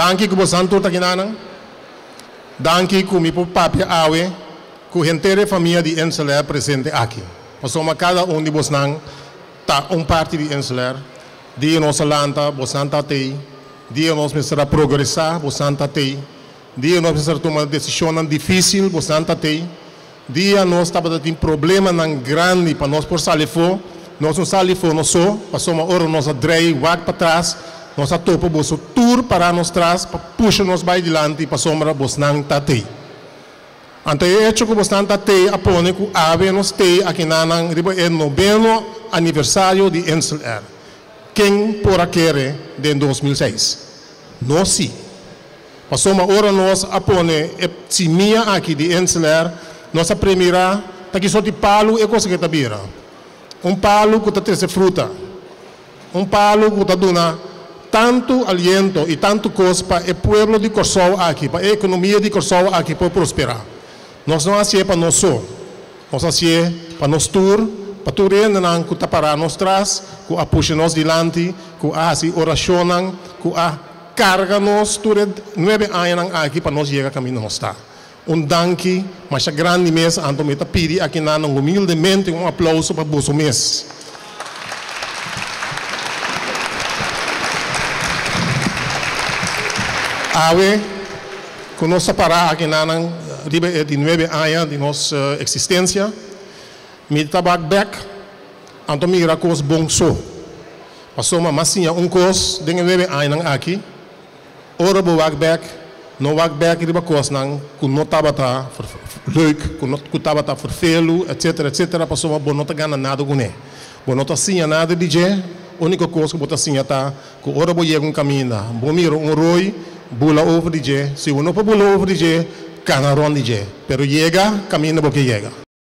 Danke que você antou aqui nana. Danke que me papi awe, que a inteira família de Enceler presente aqui. Passamos cada de vocês tá parte de Enceler. Dia nossa lanta, você não tem. Dia nós precisamos progressar, você não tem. Dia nós precisamos tomar decisão difícil, você não tem. Dia nós estamos tendo problema grande para nós por sair fora. Nós não saímos fora, nós só passamos uma hora, nós drei, para trás. Nós topa o tour para nós trás, para puxar nós para adiante, para sombra, você não tem. Então, é hecho que você não tem, apone que ave nós tem aqui na é o 9º aniversário de Enceler. Quem por aquele de 2006? Nós sim. Passou uma hora nós apone se minha aqui de Enceler, nossa primeira, aqui só de palo é coisa que está vira. Palo que está tendo fruta. Palo que está dando tanto aliento e tanto coisa para o povo de Corsol aqui, para a economia de Corsol aqui para prosperar. Nós não hacemos para nós só. Nós hacemos para nós tour, para tudo não que está para nós trás, que a puxa nós dilante, que a oração, que a carga nós, tudo 9 anos aqui para nós chegar a caminho nós está. Danke, mas a grande mesa, então me pedir aqui na humildemente aplauso para o mês. Awe, que nós separar aqui na de 9 anos de nossa existência, me tabac back, então me irá com os bons so. Passou uma massinha coisa de 9 anos aqui, ora bo back, no back riba coisa não, que não estava tá leuk, que não estava tá vervelo, etc. Passou uma boa nota ganha nada com ele. Boa nota assim nada de je, única coisa que botar assim tá, que ora bo chega caminho, bo miro roi bula over DJ, se uno pa bula over DJ, cana ron DJ, pero llega, camina porque llega.